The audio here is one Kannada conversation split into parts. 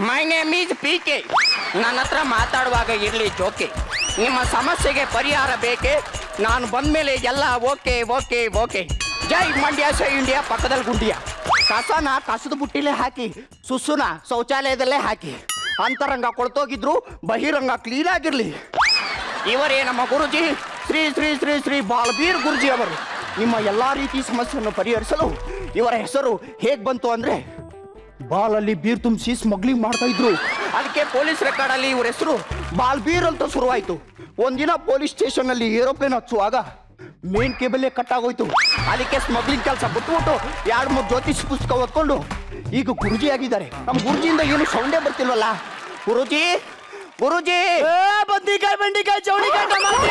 My name is PK. ನನ್ನ ಹತ್ರ ಮಾತಾಡುವಾಗ ಇರಲಿ ಜೋಕೆ. ನಿಮ್ಮ ಸಮಸ್ಯೆಗೆ ಪರಿಹಾರ ಬೇಕೆ? ನಾನು ಬಂದ್ಮೇಲೆ ಎಲ್ಲ ಓಕೆ ಓಕೆ ಓಕೆ. ಜೈ ಮಂಡ್ಯ ಜೈ ಇಂಡಿಯಾ. ಪಕ್ಕದಲ್ಲಿ ಗುಂಡಿಯ ಕಸನ ಕಸದ ಬುಟ್ಟಿಲೇ ಹಾಕಿ, ಸುಸುನ ಶೌಚಾಲಯದಲ್ಲೇ ಹಾಕಿ. ಅಂತರಂಗ ಕೊಳ್ತೋಗಿದ್ರು ಬಹಿರಂಗ ಕ್ಲೀನ್ ಆಗಿರ್ಲಿ. ಇವರೇ ನಮ್ಮ ಗುರುಜಿ ಶ್ರೀ ಶ್ರೀ ಶ್ರೀ ಶ್ರೀ ಬಾಲಬೀರ್ ಗುರುಜಿ ಅವರು. ನಿಮ್ಮ ಎಲ್ಲಾ ರೀತಿ ಸಮಸ್ಯೆಯನ್ನು ಪರಿಹರಿಸಲು ಇವರ ಹೆಸರು ಹೇಗ್ ಬಂತು ಅಂದ್ರೆ, ಬಾಲಲ್ಲಿ ಬೀರ್ ತುಂಬಿಸಿ ಸ್ಮಗ್ಲಿಂಗ್ ಮಾಡ್ತಾ ಇದ್ರು. ಅದಕ್ಕೆ ಪೊಲೀಸ್ ರೆಕಾರ್ಡ್ ಅಲ್ಲಿ ಇವ್ರ ಹೆಸರು ಬಾಲ್ಬೀರ್ ಅಂತ ಶುರುವಾಯ್ತು. ಒಂದಿನ ಪೊಲೀಸ್ ಸ್ಟೇಷನ್ ಅಲ್ಲಿ ಏರೋಪ್ಲೇನ್ ಹಚ್ಚುವಾಗ ಮೇನ್ ಕೇಬಲ್ಲೇ ಕಟ್ ಆಗೋಯ್ತು. ಅದಕ್ಕೆ ಸ್ಮಗ್ಲಿಂಗ್ ಕೆಲಸ ಬಿಟ್ಬಿಟ್ಟು 2-3 ಜ್ಯೋತಿಷ್ ಪುಸ್ತಕ ಓದ್ಕೊಂಡು ಈಗ ಗುರುಜಿ ಆಗಿದ್ದಾರೆ. ನಮ್ಮ ಗುರುಜಿಯಿಂದ ಏನು ಸೌಂಡೇ ಬರ್ತಿಲ್ವಲ್ಲ. ಗುರುಜಿ ಗುರುಜಿ ಬಂದಿಕಾಯಿ ಬೆಂಡಿಕಾಯಿ ಚೌಳಿಕಾಯಿ ಟಮಾಟಿ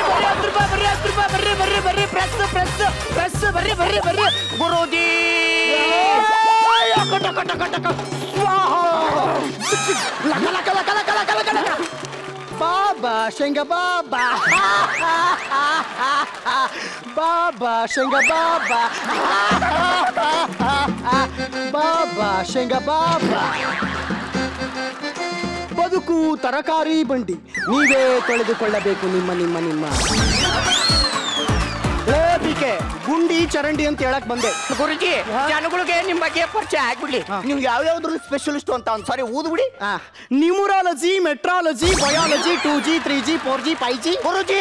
ಬರ್ರಿ 10 ರೂಪಾಯಿ ಬರ್ರಿ ಪ್ರೆಸ್ ಬರ್ರಿ ಗುರುಜಿ ಬಾಬಾ ಶೇಂಗಾ ಬಾಬಾ ಬಾಬಾ ಶೇಂಗಾ ಬಾಬಾ ಬಾಬಾ ಶೇಂಗಾ ಬಾಬಾ. ಬದುಕು ತರಕಾರಿ ಬಂಡಿ, ನೀವೇ ತೊಳೆದುಕೊಳ್ಳಬೇಕು ನಿಮ್ಮ ನಿಮ್ಮ ನಿಮ್ಮ. ಬಿಕೆ ಗುಂಡಿ ಚರಂಡಿ ಅಂತ ಹೇಳಕ್ ಬಂದೆ. ಗುರುಜಿ ಜನಗಳಿಗೆ ನಿಮ್ ಬಗ್ಗೆ ಪರಿಚಯ ಆಗ್ಬಿಡ್ಲಿ. ನಿಮ್ಗೆ ಯಾವ್ಯಾವ್ದು ಸ್ಪೆಷಲಿಸ್ಟ್ ಅಂತ ಒಂದ್ಸಾರಿ ಊದ್ಬಿಡಿ. Numerology, metrology, biology, 2G 3G 4G 5G. Guruji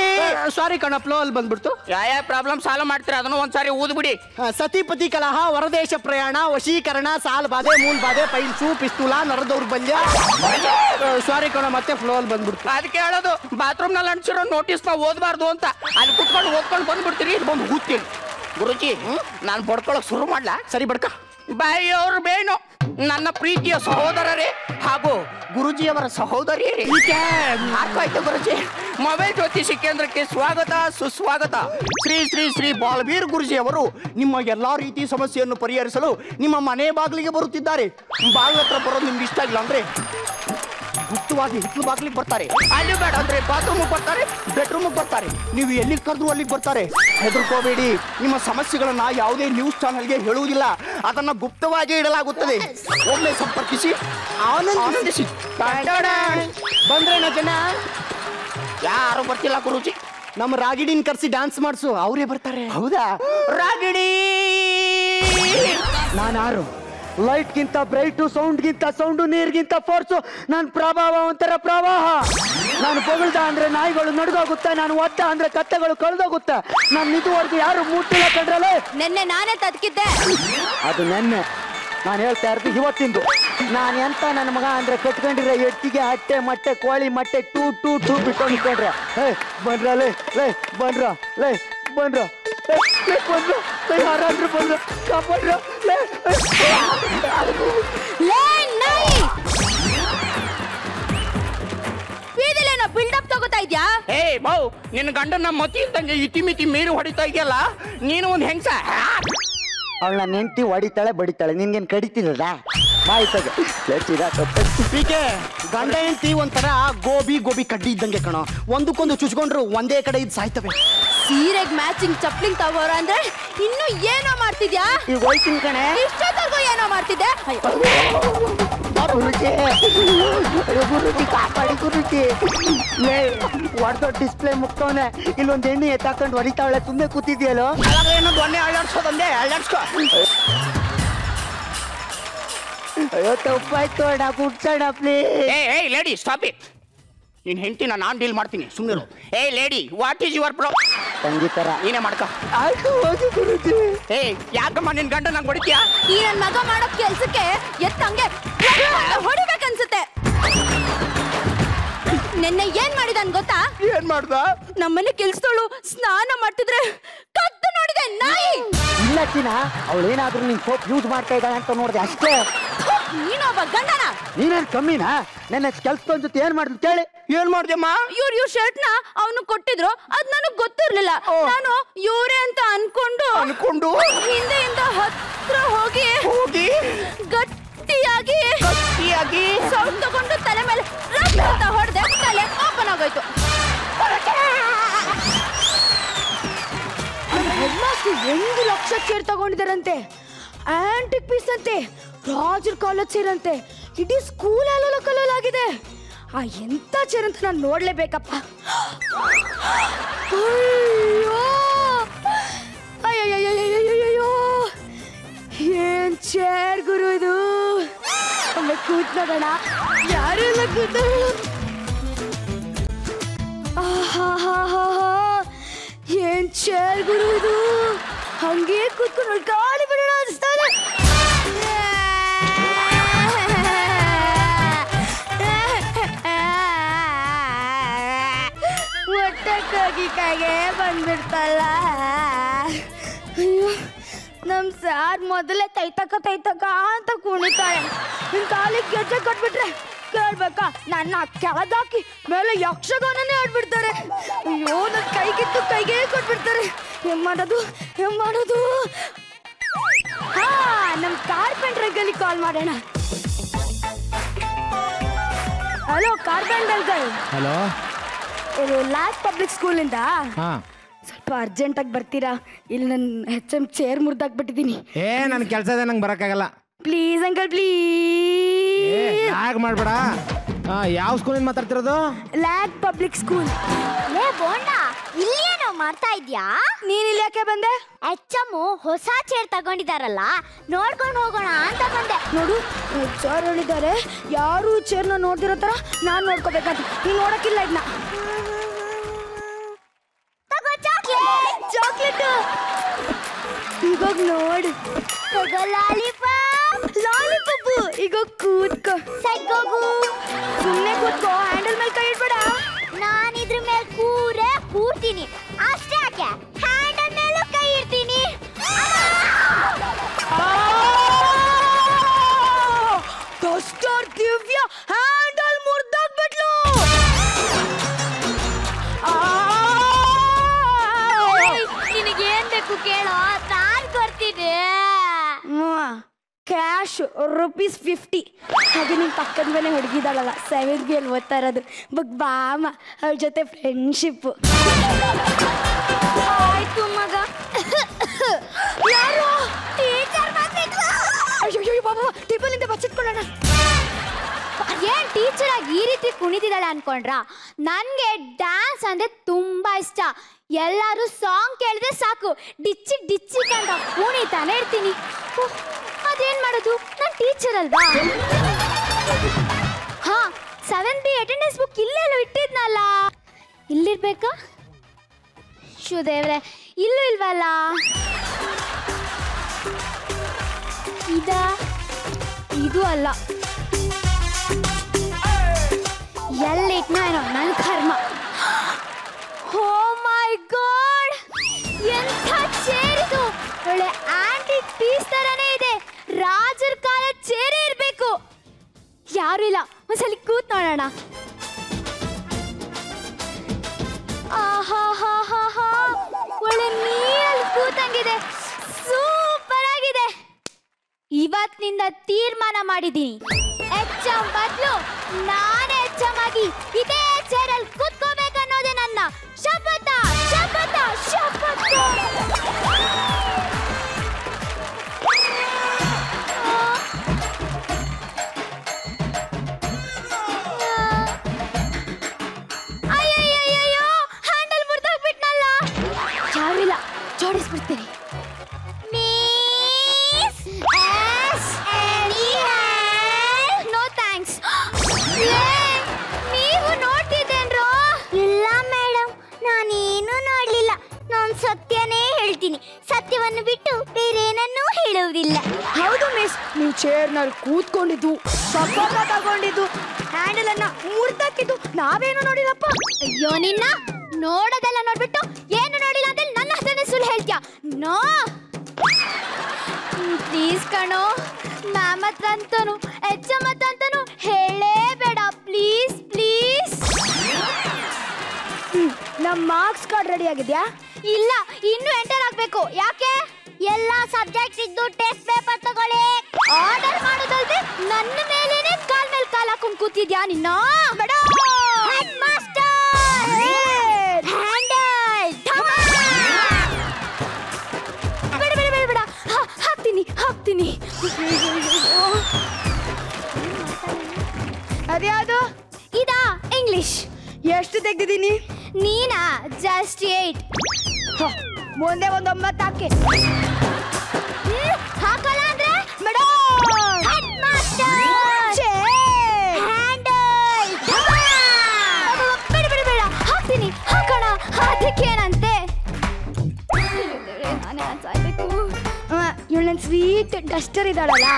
sorry ಕಣಪ್ಲೋ ಅಲ್ಲಿ ಬಂದ್ಬಿಡ್ತು. ಯಾವ ಪ್ರಾಬ್ಲಮ್ ಸಾಲ್ವ್ ಮಾಡ್ತೀರಾ ಅದನ್ನು ಒಂದ್ಸಾರಿ ಊದ್ಬಿಡಿ. ಸತಿಪತಿ ಕಲಹ, ಹೊರದೇಶ ಪ್ರಯಾಣ, ವಶೀಕರಣ, ಸಾಲ್ ಬಾಧೆ, ಮೂಲ್ ಬಾಧೆ, ಪೈಲ್ಸು, ಪಿಸ್ತೂಲ, ನರದೌರ್ಬಲ್ಯ. ಸಾರಿ ಕಣ ಮತ್ತೆ ಫ್ಲೋ ಅಲ್ಲಿ ಬಂದ್ಬಿಡ್ತು. ಅದಕ್ಕೆ ಹೇಳೋದು ಬಾತ್ರೂಮ್ ನಲ್ಲಿ ಅಂಟಿಸಿರೋ ನೋಟಿಸ್ ನ ಓದಬಾರ್ದು ಅಂತ. ಅಲ್ಲಿ ಕುತ್ಕೊಂಡು ಓದ್ಕೊಂಡು ಬಂದ್ಬಿಡ್ತೀರಿ, ಬಂದು ಕೂತೀನಿ. ಗುರುಜಿ ನಾನು ಬಡ್ಕೊಳಕ್ ಶುರು ಮಾಡ್ಲಾ? ಸರಿ ಬಡ್ಕ. ಬಾಯಿಯವ್ರು ಬೇನು ನನ್ನ ಪ್ರೀತಿಯ ಸಹೋದರರೇ ಹಾಗೂ ಗುರುಜಿಯವರ ಸಹೋದರಿಯರೇ. ಆಯ್ತು ಗುರುಜಿ. ಮೊಬೈಲ್ ಜ್ಯೋತಿಷಿ ಕೇಂದ್ರಕ್ಕೆ ಸ್ವಾಗತ ಸುಸ್ವಾಗತ. ಶ್ರೀ ಶ್ರೀ ಶ್ರೀ ಬಾಲಬೀರ್ ಗುರುಜಿ ಅವರು ನಿಮ್ಮ ಎಲ್ಲಾ ರೀತಿ ಸಮಸ್ಯೆಯನ್ನು ಪರಿಹರಿಸಲು ನಿಮ್ಮ ಮನೆ ಬಾಗಿಲಿಗೆ ಬರುತ್ತಿದ್ದಾರೆ. ಬಾಗಿಲ ಹತ್ರ ಬರೋದು ನಿಮ್ಗೆ ಇಷ್ಟ ಇಲ್ಲ ಅಂದ್ರೆ ಗುಪ್ತವಾಗಿ ಹಿತ್ತಲು ಬಾಗಿಲಿಗೆ ಬರ್ತಾರೆ. ಅಲ್ಲಿ ಬೇಡ ಅಂದ್ರೆ ಬಾತ್ರೂಮ್ ಬರ್ತಾರೆ, ಬೆಡ್ರೂಮ್ ಬರ್ತಾರೆ. ನೀವು ಎಲ್ಲಿಗೆ ಕರೆದ್ರು ಅಲ್ಲಿಗೆ ಬರ್ತಾರೆ. ಹೆದರ್ಕೋಬೇಡಿ. ನಿಮ್ಮ ಸಮಸ್ಯೆಗಳನ್ನ ಯಾವುದೇ ನ್ಯೂಸ್ ಚಾನೆಲ್ಗೆ ಹೇಳುವುದಿಲ್ಲ, ಅದನ್ನ ಗುಪ್ತವಾಗಿ ಇಡಲಾಗುತ್ತದೆ. ಒಮ್ಮೆ ಸಂಪರ್ಕಿಸಿ ಆನಂದಿಸಿ. ಬಂದ್ರೇನ ಜನ? ಯಾರು ಬರ್ತಿಲ್ಲ ಗುರುಜಿ. ನಮ್ಮ ರಾಗಿಡಿನ್ ಕರ್ಸಿ ಡ್ಯಾನ್ಸ್ ಮಾಡಿಸು, ಅವರೇ ಬರ್ತಾರೆ. ಹೌದಾ? ರಾಗಿಣಿ ನಾನಾರು ಲೈಟ್ಗಿಂತ ಬ್ರೈಟು, ಸೌಂಡ್ಗಿಂತ ಸೌಂಡು, ನೀರ್ಗಿಂತ ಫೋರ್ಸು. ನಾನು ಪ್ರಭಾವ ಒಂಥರ ಪ್ರವಾಹ. ನಾನು ಹೊಗಳ್ದ ಅಂದ್ರೆ ನಾಯಿಗಳು ನಡ್ಗೋಗುತ್ತೆ, ನಾನು ಒದ್ದ ಅಂದ್ರೆ ಕತ್ತೆಗಳು ಕಳೆದೋಗುತ್ತೆ. ನಾನು ಇದುವರೆಗೂ ಯಾರು ಮುಟ್ಟಿಲ್ಲ ಕಂಡ್ರಲ್ಲ. ನೆನ್ನೆ ನಾನೇ ತದಕಿದ್ದೆ. ಅದು ನೆನ್ನೆ. ನಾನು ಹೇಳ್ತಾ ಇರ್ತೀನಿ ಇವತ್ತಿಂದು. ನಾನು ಎಂತ ನನ್ನ ಮಗ ಅಂದ್ರೆ ಕಟ್ಕೊಂಡಿದ್ರೆ ಎಟ್ಟಿಗೆ ಹಟ್ಟೆ ಮೊಟ್ಟೆ ಕೋಳಿ ಮೊಟ್ಟೆ ಟೂ ಟೂ ಟೂ ಬಿಟ್ಟು ನಿಂತ್ಕೊಂಡ್ರೆ ಬಂದ್ರಲ್ಲೇ ಲೇ ಬಂದ್ರ ಲೇ ಬಂದ್ರ ಬಂದ್ರು ಯಾರಾದ್ರೂ ಬಂದ್ರು ಕಾಪಾಡ್ರ ಬೀದಿಲೇನೋ ಬಿಲ್ಡಪ್ ತಗೋತಾ ಇದ್ಯಾ? ಏ ಬೌ, ನಿನ್ನ ಗಂಡನ ಮತಿ ಇದ್ದಂಗೆ ಇತಿಮಿತಿ ಮೀರಿ ಹೊಡಿತಾ ಇದೆಯಲ್ಲ ನೀನು. ಒಂದು ಹೆಂಗ್ಸ. ಅವಳ ನೆಂಟಿ ಹೊಡಿತಾಳೆ ಬಡಿತಾಳೆ, ನಿನ್ಗೇನು ಕಡಿತಿಲ್ಲ ಬಾಯ್ತಾಗೆ. ಪೀಕೆ ಗಂಡ ಹೆಂಡತಿ ಒಂಥರ ಗೋಬಿ ಕಡ್ಡಿ ಇದ್ದಂಗೆ ಕಣೋ. ಒಂದಕ್ಕೊಂದು ಚುಚ್ಕೊಂಡ್ರು ಒಂದೇ ಕಡೆ ಇದ್ ಸಾಯ್ತವೆ. ಸೀರೆಗ್ ಮ್ಯಾಚಿಂಗ್ ಚಪ್ಲಿಂಗ್ ತಗೋರ ಅಂದ್ರೆ ಇನ್ನು ಏನೋ ಮಾಡ್ತಿದ್ಯಾ? ಈಗ ಹೋಯ್ತೀನಿ ಕಣೆ. ಇಷ್ಟೊತ್ತರ್ಗು ಏನೋ ಮಾಡ್ತಿದ್ದೆ? ಗುರುಜಿ ಕಾಪಾಡಿ ಗುರುಜಿ. ಹೊಡೆದೋ ಡಿಸ್ಪ್ಲೇ ಮುಕ್ತವನೆ. ಇಲ್ಲೊಂದು ಎಣ್ಣೆ ಎತ್ತಾಕೊಂಡು ಹೊಡಿತಾವಳೆ, ಸುಮ್ಮನೆ ಕೂತಿದ್ಯಲ್ಲೋ. ಏನೋ ದೊಣ್ಣೆ ಅಳ್ಳಾಡ್ಸೋದಂದೆ ಅಳ್ಳಾಡ್ಸ್ಕೊ. ಅಯ್ಯೋ ತಪ್ಪಾಯ್ತು ಅಣ್ಣ, ಕುಡ್ಸೋಣ ಪ್ಲೀಸ್. ಏ ಲೇಡಿ ಸ್ಟಾಪ್ ಇಟ್. ನಿನ್ ಹೆಂಡತಿನ ನಾನ್ ಡೀಲ್ ಮಾಡ್ತೀನಿ, ಸುಮ್ಮನೆ. ಏ lady, what is your problem? ತಂಗಿತರ ನೀನೇ ಮಾಡ್ಕ. ಆಯ್ತು ಹೋಗಿ ಗುರುಜಿ. ಏ ಯಾಕಮ್ಮ ನಿನ್ ಗಂಡ ನಂಗೆ ಹೊಡಿತೀಯಾ? ಈ ನನ್ ಮಗ ಮಾಡೋ ಕೆಲ್ಸಕ್ಕೆ ಎತ್ತಂಗೆ ಹೊಡಿಬೇಕನ್ಸುತ್ತೆ. ನಿನ್ನೆ ಏನ್ ಮಾಡಿದನ್ ಗೊತ್ತಾ? ಏನ್ ಮಾಡ್ದ? ನಮ್ಮನೆ ಕೆಲ್ಸದವಳು ಸ್ನಾನ ಮಾಡ್ತಿದ್ರೆ ಕತ್ತು ನೋಡಿದೆ ನಾಯಿ. ಇಲ್ಲ ಚಿನ್ನ, ಅವಳೇನಾದ್ರೂ ನಿನ್ ಸೋಪ್ ಯೂಸ್ ಮಾಡ್ತಾ ಇದ್ದಾಳೆ ಅಂತ ನೋಡಿದೆ ಅಷ್ಟೇ. ನೀನೊಬ್ಬ ಗಂಡನ? ನೀನೇನ್ ಕಮ್ಮಿನಾ? ನನ್ನ ಕೆಲ್ಸದ ಜೊತೆ ಏನ್ ಮಾಡಿದ್ಲು ಕೇಳಿ. ಏನ್ ಮಾಡ್ದಮ್ಮ? ಇವ್ರ ಶರ್ಟ್ ನ ಅವನು ಕೊಟ್ಟಿದ್ರು, ಅದ್ ನನಗ್ ಗೊತ್ತಿರ್ಲಿಲ್ಲ. ನಾನು ಇವ್ರೆ ಅಂತ ಅನ್ಕೊಂಡು ಹಿಂದೆಯಿಂದ ಹತ್ರ ಹೋಗಿ ಗಟ್ಟಿಯಾಗಿ ಸೌಂಡ್ ತಗೊಂಡು ತಲೆ ಮೇಲೆ ಅಂತ ಹೊಡೆದೆ. ತಲೆ ಓಪನ್ ಆಗೋಯ್ತು. ಹೆಡ್ಮಾಸ್ಟರ್ 1 ಲಕ್ಷ ಚೇರ್ ತಗೊಂಡಿದಾರಂತೆ. ಆಂಟಿಕ್ ಪೀಸ್ ಅಂತೆ, ರಾಜರ್ ಕಾಲೇಜ್ ಸೇರಂತೆ, ಇಡೀ ಸ್ಕೂಲ್ ಅಲ್ಲೋಲ ಕಲ್ಲಲಾಗಿದೆ. ಆ ಎಂತ ಚೇರ್ ಅಂತ ನಾನು ನೋಡ್ಲೇಬೇಕಪ್ಪ. ಅಯ್ಯೋ ಏನ್ ಚೇರ್ ಗುರು ಇದು. ಒಮ್ಮೆ ಕೂತ್ ನೋಡೋಣ. ಯಾರೆಲ್ಲ ಕೂತ ಏನ್ ಚೇರ್ ಗುರು ಇದು. ಹಂಗೆ ಕೂತ್ಕೊಂಡು ಗಾಳಿ ಬಿಡೋಣ ಅನಿಸ್ತಾನೆ. ಹೊಟ್ಟೆಗಾಗಿ ಕೈಗೆ ಬಂದ್ಬಿಡ್ತಲ್ಲ. ಅಯ್ಯೋ ನಮ್ ಸಾರ್ ಮೊದಲೇ ತೈತಕ ಅಂತ ಕುಣಿತಾಳೆ. ನಿನ್ ಕಾಲಿಗೆ ಗೆಜ್ಜೆ ಕಟ್ಬಿಟ್ರೆ ಕೇಳ್ಬೇಕಾ, ನನ್ನ ಕೆಳಗಾಕಿ ಮೇಲೆ ಯಕ್ಷಗಾನನೇ ಆಡ್ಬಿಡ್ತಾರೆ. ಅಯ್ಯೋ ನನ್ನ ಕೈಗೆ ಕೊಟ್ಬಿಡ್ತಾರೆ. ಏನ್ ಮಾಡೋದು. ಹಾ ನಮ್ ಕಾರ್ಪೆಂಟರ್ ಅಂಕಲ್ ಕಾಲ್ ಮಾಡೋಣ. Hello carpenter uncle. ಹಲೋ, ಇದು ಲ್ಯಾಕ್ ಪಬ್ಲಿಕ್ ಸ್ಕೂಲಿಂದ ಸ್ವಲ್ಪ ಅರ್ಜೆಂಟಾಗಿ ಬರ್ತೀರಾ? ಇಲ್ಲಿ ನನ್ನ HM ಚೇರ್ ಮುರಿದಾಕ್ಬಿಟ್ಟಿದ್ದೀನಿ. ನನ್ನ ಕೆಲಸ ಇದೆ, ನಂಗೆ ಬರೋಕ್ಕಾಗಲ್ಲ. Please uncle please. ಯಾಕೆ ಮಾಡಬೇಡ. ಯಾವ ಸ್ಕೂಲಿಂದ ಮಾತಾಡ್ತಿರೋದು? Lac public school. ಲೇ ಬೋಂಡ, ಇಲ್ಲೇನೋ ಮಾಡ್ತಾ ಇದ್ಯಾ? ನೀನ್ ಇಲ್ಲಿ ಯಾಕೆ ಬಂದೆ? HM ಹೊಸ ಚೇರ್ ತಗೊಂಡಿದಾರಲ್ಲ, ನೋಡ್ಕೊಂಡು ಹೋಗೋಣ ಅಂತ ಬಂದೆ. ನೋಡು ಚೇರ್ ಹೇಳಿದ್ದಾರೆ, ಯಾರು ಚೇರ್ನ ನೋಡ್ದಿರೋ ತರ ನಾನ್ ನೋಡ್ಕೋಬೇಕಂತ. ನೀನ್ ನೋಡಕ್ಕಿಲ್ಲ ಇದನ್ನ. ತಗೋ ಚಾಕ್ಲೇಟ್. ಚಾಕ್ಲೇಟ್ ಇವಾಗ ನೋಡು. ತಗೋ ಲಾಲಿಪಾಪ್. ಈಗ ಕೂತ್ಕೋ. ಸೈಡ್ಗೋಗು. ಸುಮ್ಮನೆ ಕೂತ್ಕೋ, ಹ್ಯಾಂಡಲ್ ಮೇಲೆ ಕೈ ಇಡ್ಬೇಡ. ನಾನು ಇದ್ರ ಮೇಲೆ ಕೂರ್ತೀನಿ ಅಷ್ಟೇ. ಯಾಕೆ ಹ್ಯಾಂಡಲ್ ಮೇಲೂ ಕೈ ಇಡ್ತೀನಿ. ಡಸ್ಟರ್ ದಿವ್ಯ ಹ್ಯಾಂಡಲ್ ಮುರ್ದಾಕ್ಬಿಟ್ಲು. ನಿನಗೇನ್ ಬೇಕು ಕೇಳೋ, ನಾನ್ ಕೊಡ್ತೀನಿ. ಕ್ಯಾಶ್ ₹50. ಹಾಗೆ ನಿಮ್ ಪಕ್ಕದ ಮನೆ ಹುಡುಗಿದಾಳಲ್ಲ, 7th B ಅಲ್ಲಿ ಓದ್ತಾ ಇರೋದು, ಬಾಮ, ಅವ್ರ ಜೊತೆ ಫ್ರೆಂಡ್ಶಿಪ್. ಆಯ್ತು ಮಗ. ಯಾರು? ಟೀಚರ್ ಬಂದಿದ್ರು. ಅಯ್ಯೋ ಬಾಬಾ, ಟೇಬಲಿಂದ ಬಚ್ಚಿಟ್ಕೊಳ್ಳೋಣ. ಏನ್ ಟೀಚರ್ ಆಗಿ ಈ ರೀತಿ ಕುಣಿತಿದ್ದಾಳೆ ಅನ್ಕೊಂಡ್ರ? ನನ್ಗೆ ಡ್ಯಾನ್ಸ್ ಅಂದ್ರೆ ತುಂಬಾ ಇಷ್ಟ. ಎಲ್ಲಾರು ಸಾಂಗ್ ಕೇಳಿದ್ರೆ ಸಾಕು, ಡಿಚ್ಚಿ ಡಿಚ್ಚಿ ಕಂಡ ಕುಣಿತಾನೆ ಇರ್ತೀನಿ. ಅದೇನ್ ಮಾಡೋದು, ನಾನ್ ಟೀಚರ್ ಅಲ್ವಾ? ಹಾ 7th B ಅಟೆಂಡೆನ್ಸ್ ಬುಕ್ ಇಲ್ಲೆಲ್ಲೋ ಇಟ್ಟಿದ್ನಲ್ಲ, ಇಲ್ಲಿರ್ಬೇಕಾ? ಶಿವದೇವ್ರೆ, ಇಲ್ಲೂ ಇಲ್ವಲ್ಲ. ಇದು ಅಲ್ಲ, ಎಲ್ಲಿಟ್ನೋ ಏನೋ ನನ್ನ ಕರ್ಮ. ಓ ಮೈ ಗಾಡ್, ಎಂಥ ಚೇರ್ ಇದು! ಒಳ್ಳೆ ಆಂಟಿಕ್ ಪೀಸ್ ತರನೇ ಇದೆ. ರಾಜರ ಕಾಲದ ಚೇರೇ ಇರ್ಬೇಕು. ಯಾರು ಇಲ್ಲ, ಒಂದ್ಸಲಿ ಕೂತ್ ನೋಡೋಣ. ಆಹಾ, ಒಳ್ಳೆ ನೀರಲ್ಲಿ ಕೂತಂಗಿದೆ. ಸೂಪರ್ ಆಗಿದೆ. ಇವತ್ತಿನಿಂದ ತೀರ್ಮಾನ ಮಾಡಿದ್ದೀನಿ, HM ಬದಲು ನಾನೇ HM ಆಗಿ ಇದೇ ಚೇರಲ್ಲಿ ಕೂತ್ಕೋಬೇಕನ್ನೋದೇ ನನ್ನ ಶಪಥ. ಅಯ್ಯಯ್ಯೋ, ಹ್ಯಾಂಡಲ್ ಮುರಿದಾಕ್ಬಿಟ್ನಲ್ಲ. ಯಾರಿಲ್ಲ, ಜೋಡಿಸ್ಬಿಡ್ತೀನಿ. No thanks. ನೀವು ನೋಡ್ತಿದ್ದೇನ್ರೋ? ಇಲ್ಲ ಮೇಡಮ್, ನಾನೇನು ನೋಡ್ಲಿಲ್ಲ. ನಾನು ಸತ್ಯನೇ ಹೇಳ್ತೀನಿ. ಸತ್ಯವನ್ನು ಬಿಟ್ಟು ಬೇರೇನನ್ನೂ ಹೇಳುವುದಿಲ್ಲ. ಹೌದು ಮಿಸ್, ನೀವು ಚೇರ್ನಲ್ಲಿ ಕೂತ್ಕೊಂಡಿದ್ದು, ಸಪೋಟ ತಗೊಂಡಿದ್ದು, ಹ್ಯಾಂಡಲ್ ಅನ್ನ ಮುರ್ದಾಕಿದ್ದು ನಾವೇನು ನೋಡಿಲ್ಲಪ್ಪ. ಅಯ್ಯೋ ನಿನ್ನ, ನೋಡೋದೆಲ್ಲ ನೋಡ್ಬಿಟ್ಟು ಏನು ನೋಡಿಲ್ಲ ಅಂದ್ರೆ ನನ್ನ ಹತ್ರನೇ ಸುಳ್ಳು ಹೇಳ್ತೀಯ. ನೋ ಪ್ಲೀಸ್ ಕಣೋ, ಮ್ಯಾಮ್ ಹತ್ರ ಅಂತಾನು HM ಹತ್ರ ಅಂತಾನು ಹೇಳೇಬೇಡ ಪ್ಲೀಸ್. ನಮ್ಮ ಮಾರ್ಕ್ಸ್ ಕಾರ್ಡ್ ರೆಡಿ ಆಗಿದ್ಯಾ? ಇಲ್ಲ, ಇನ್ನು ಎಂಟರ್ ಆಗ್ಬೇಕು. ಯಾಕೆ? ಎಲ್ಲ ಸಬ್ಜೆಕ್ಟ್ ಇದ್ದು ಟೆಸ್ಟ್ ಪೇಪರ್ ತಗೊಳ್ಳಿ. ಆರ್ಡರ್ ಮಾಡೋದಲ್ದೆ ನನ್ನ ಮೇಲೇನೆ ಕಾಲ್ ಮೇಲೆ ಕಾಲ್ ಹಾಕೊಂಡು ಕೂತಿದ್ಯಾ ನಿನ್ನ? ಬೇಡ. ಹೆಡ್ ಮಾಸ್ಟರ್ ಹ್ಯಾಂಡಲ್ ಬೇಡ. ಹಾಕ್ತೀನಿ. ಅದ್ಯಾವುದು? ಇದಾ ಇಂಗ್ಲಿಷ್. ಎಷ್ಟು ತೆಗ್ದಿದ್ದೀನಿ? ನೀನಾ ಜಸ್ಟ್ 8. ಮುಂದೆ ಒಂದು 9 ಹಾಕಿ. ಹಾಕಲ್ಲ ಅಂದ್ರೆ ಮೇಡಮ್ ಹೆಡ್ ಮಾಸ್ಟರ್ ಹ್ಯಾಂಡಲ್. ಬೇಡ ಬೇಡ ಬೇಡ ಹಾಕ್ತೀನಿ ಹಾಕೋಣ. ಅದಕ್ಕೇನಂತೆ ನಾನೇ ಅನ್ಸಾಯ್ಬೇಕು. ಇವಳು ನನ್ನ ಸ್ವೀಟ್ ಡಸ್ಟರ್ ಇದ್ದಾಳಲ್ಲ,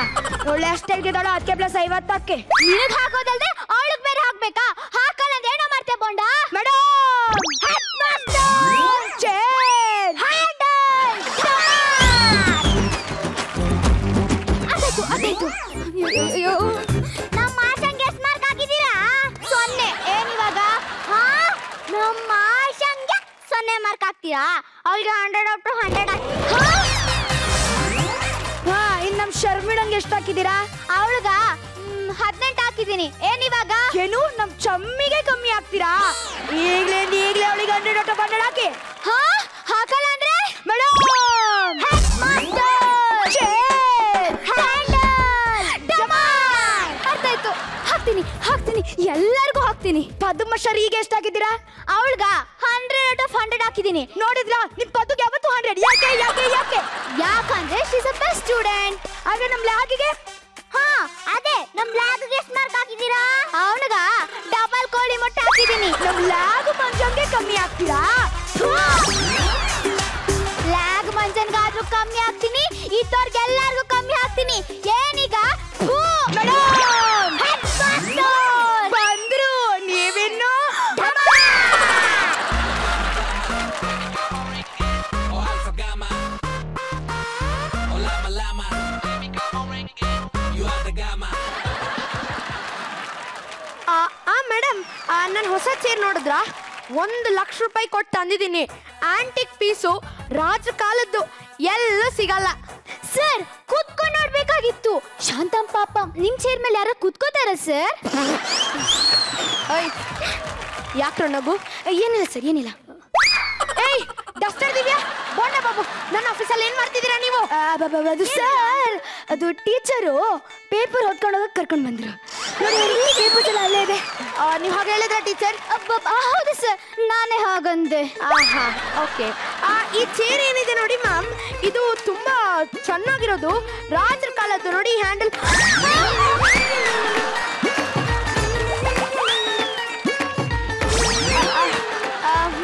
ಒಳ್ಳೆ ಅಷ್ಟು ತೆಗ್ದಿದ್ದಾಳು. 10 + 50 ಹಾಕಿ. ನಿನಗೆ ಹಾಕೋದಲ್ದೆ ಅವಳಿಗೆ ಬೇರೆ ಹಾಕ್ಬೇಕಾ? ಹಾಕಲ್ಲ ಅಂದ್ರೆ ಏನೋ ಮಾಡ್ತೇ ಬೋಂಡ. Madam headmaster chair handle. ಅದಾಯ್ತು. ಅಯ್ಯೋ ನಮ್ಮ ಆಶಂಗೆ ಎಷ್ಟು ಮಾರ್ಕ್ ಹಾಕಿದ್ದೀರಾ? 0. ಏನಿವಾಗ? ಹಾ, ನಮ್ಮ ಆಶಂಗೆ 0 ಮಾರ್ಕ್ ಹಾಕ್ತೀರಾ? ಅವಳಿಗೆ 100 ಔಟ್ 100 ಹಾ, ಇನ್ನು ನಮ್ಮ ಶರ್ಮಿಳಂಗೆ ಎಷ್ಟು ಹಾಕಿದ್ದೀರಾ? ಅವಳಿಗ 18 ಹಾಕಿದ್ದೀನಿ. ಏನಿವಾಗ? ಏನು ನಮ್ಮ ಚಮ್ಮಿಗೆ ಕಮ್ಮಿ ಹಾಕ್ತೀರಾ? ಈಗಲೇ ಅವಳಿಗೆ 100 ಔಟ್ 100 ಹಾಕಿ. ಹಾ, ಹಾಕಲ್ಲ ಅಂದ್ರೆ madam headmaster chair handle ಡಮಾರ್. ಅರ್ಥಾಯ್ತು. ಹಾಕ್ತೀನಿ ಎಲ್ಲರಿಗೂ ಹಾಕ್ತೀನಿ. ಪದ್ಮಶ್ರೀಗೆ ಎಷ್ಟು ಹಾಕಿದ್ದೀರಾ? ಅವಳಿಗ 100 ಔಟ್ 100 ಹಾಕಿದ್ದೀನಿ. ನೋಡಿದ್ರಾ, ನಿಮ್ ಪದ್ದುಗೆ ಯಾವತ್ತು 100. ಯಾಕೆ ಯಾಕೆ ಯಾಕೆ? ಯಾಕಂದ್ರೆ she is a best student. ಹಾಗೆ ನಮ್ಮ ಲ್ಯಾಗಿಗೆ? ಹಾ, ಅದೇ ನಮ್ಮ ಲ್ಯಾಬ್ಗೆ ಎಷ್ಟು ಮಾರ್ಕ್ ಹಾಕಿದ್ದೀರಾ? ಅವನಿಗ ಡಬಲ್ ಕೋಳಿ ಮೊಟ್ಟೆ ಹಾಕಿದ್ದೀನಿ. ನಮ್ಮ ಲ್ಯಾಗ್ ಮಂಜಂಗೆ ಕಮ್ಮಿ ಹಾಕ್ತೀರಾ? ಲ್ಯಾಗ್ ಮಂಜನ್ಗಾದ್ರೂ ಕಮ್ಮಿ ಹಾಕ್ತೀನಿ, ಇದ್ದವ್ರಿಗೆಲ್ಲರಿಗೂ ಕಮ್ಮಿ ಹಾಕ್ತೀನಿ. ಏನೀಗ? ಬಂದ್ರು ನೀವಿನ್ನು? ಮೇಡಮ್, ನಾನು ಹೊಸ ಚೇರ್ ನೋಡಿದ್ರಾ? 1 ಲಕ್ಷ ರೂಪಾಯಿ ಕೊಟ್ಟು ತಂದಿದ್ದೀನಿ. ಆಂಟಿಕ್ ಪೀಸು, ರಾಜ ಕಾಲದ್ದು, ಎಲ್ಲೂ ಸಿಗಲ್ಲ. ಸರ್, ಕೂತ್ಕೊಂಡು ನೋಡ್ಬೇಕಾಗಿತ್ತು. ಶಾಂತಂ ಪಾಪ ನಿಮ್ ಚೇರ್ ಮೇಲೆ ಯಾರೋ ಕೂತ್ಕೋತಾರ ಸರ್? ಯಾಕ್ರ ನಗು? ಏನಿಲ್ಲ ಸರ್, ಏನಿಲ್ಲ. ಏಯ್ ಡಸ್ಟರ್ ದಿವ್ಯಾ, ಬೋಂಡ ಬಾಬು, ನನ್ನ ಆಫೀಸಲ್ಲಿ ಏನ್ ಮಾಡ್ತಿದ್ದೀರಾ ನೀವು? ಅದು ಸರ್, ಅದು ಟೀಚರು ಪೇಪರ್ ಹೊತ್ಕೊಂಡು ಹೋಗಕ್ಕೆ ಕರ್ಕೊಂಡು ಬಂದ್ರು. ನೋಡಿ ಪೇಪರ್ ಎಲ್ಲ ಅಲ್ಲೇ ಇದೆ. ನೀವು ಹಾಗೆ ಹೇಳಿದ್ರ ಟೀಚರ್? ಹೌದು ಸರ್, ನಾನೇ ಹಾಗಂದೆ. ಆಹಾ, ಓಕೆ. ಈ ಚೇರ್ ಏನಿದೆ ನೋಡಿ ಮ್ಯಾಮ್, ಇದು ತುಂಬಾ ಚೆನ್ನಾಗಿರೋದು, ರಾಜರ ಕಾಲದ್ದು. ನೋಡಿ ಹ್ಯಾಂಡಲ್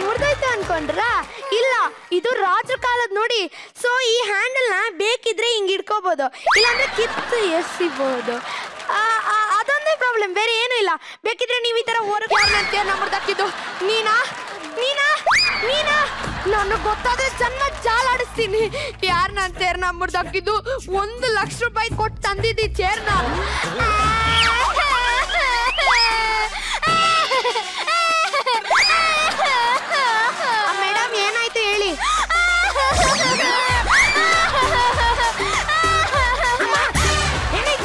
ಮುರಿದೈತೆ ಅನ್ಕೊಂಡ್ರಾ? ಇಲ್ಲ, ಇದು ರಾಜರ ಕಾಲದ ನೋಡಿ. ಸೊ ಈ ಹ್ಯಾಂಡಲ್ ನ ಬೇಕಿದ್ರೆ ಹಿಂಗ್ ಇಟ್ಕೋಬಹುದು, ಇಲ್ಲಾಂದ್ರೆ ಕಿತ್ತು ಎಸಿಬಹುದು. ಅದೊಂದೇ ಪ್ರಾಬ್ಲಮ್, ಬೇರೆ ಏನೂ ಇಲ್ಲ. ಬೇಕಿದ್ರೆ ನೀವು ಈ ತರ ಹೊರಗೆ ನಮ್ಮದಾಕಿದ್ದು ನೀನಾ ನೀನಾ ನೀನಾ ನನಗೆ ಗೊತ್ತಾದ್ರೆ ಜನ್ಮ ಜಾಲಾಡಿಸ್ತೀನಿ. ಯಾರು ನನ್ನ ಚೇರ್ ನಮ್ಮದಾಕಿದ್ದು? 1 ಲಕ್ಷ ರೂಪಾಯಿ ಕೊಟ್ಟು ತಂದಿದ್ದಿ ಚೇರ್ನ. ಮೇಡಮ್ ಏನಾಯ್ತು ಹೇಳಿ?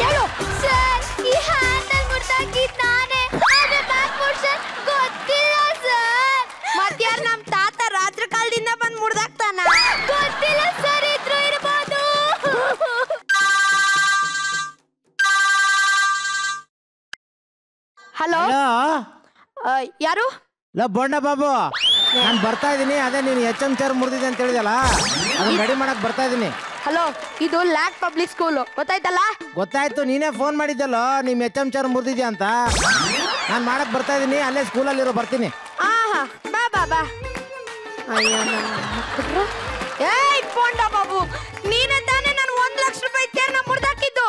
ಹೇಳು ಸರ್, ಈ ಹ್ಯಾಂಡಲ್ ಮುರ್ದಾಕಿದ್ ನಾನೇ. ಆದ್ರೆ ಬ್ಯಾಕ್ ಪೋರ್ಷನ್ ಗೊತ್ತಿಲ್ಲ ಸರ್. ಮತ್ಯಾರು ನಮ್ಮ ತಾತ ರಾತ್ರಿ ಕಾಲದಿಂದ ಬಂದು ಮುರ್ದಾಕ್ತಾನ? ಗೊತ್ತಿಲ್ಲ ಸರ್, ಇದ್ರು ಇರಬಹುದು. ಹಲೋ, ಯಾರು? ಬೋಂಡ ಬಾಬು, ನಾನು ಬರ್ತಾ ಇದ್ದೀನಿ. ಅದೇ ನೀನು HM ಚೇರ್ ಮುರಿದಿದೆ ಅಂತ ಹೇಳಿದಲ್ಲ, ಅದನ್ನ ರೆಡಿ ಮಾಡಕ್ ಬರ್ತಾ ಇದ್ದೀನಿ. ಹಲೋ, ಇದು ಲ್ಯಾಕ್ ಪಬ್ಲಿಕ್ ಸ್ಕೂಲು, ಗೊತ್ತಾಯ್ತಲ್ಲ? ಗೊತ್ತಾಯ್ತು, ನೀನೇ ಫೋನ್ ಮಾಡಿದ್ದಲ್ಲೋ ನಿಮ್ HM ಚೇರ್ ಮುರಿದಿದ್ಯಾ ಅಂತ. ನಾನು ಮಾಡಕ್ ಬರ್ತಾ ಇದ್ದೀನಿ, ಅಲ್ಲೇ ಸ್ಕೂಲಲ್ಲಿರೋ ಬರ್ತೀನಿ. ಆಹಾ, ಬಾ ಬಾ ಬಾ. ಅಯ್ಯೋ, ಏಯ್ ಬೋಂಡ ಬಾಬು, ನೀನೇ ತಾನೇ ನಾನು 1 ಲಕ್ಷ ರೂಪಾಯಿ ಚೇರ್ನ ಮುರಿದಾಕಿದ್ದು?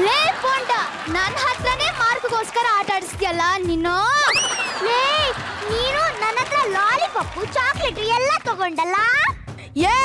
ಲೇ ಪೋಂಡ, ನನ್ನ ಹತ್ರನೇ ಮಾರ್ಕ್ಗೋಸ್ಕರ ಆಟ ಆಡಿಸ್ತೀಯಲ್ಲ ನೀನು. ಲೇ, ನೀನು ನನ್ನ ಹತ್ರ ಲಾಲಿಪಾಪ್ ಚಾಕ್ಲೇಟ್ ಎಲ್ಲ ತಗೊಂಡಲ್ಲ. ಏ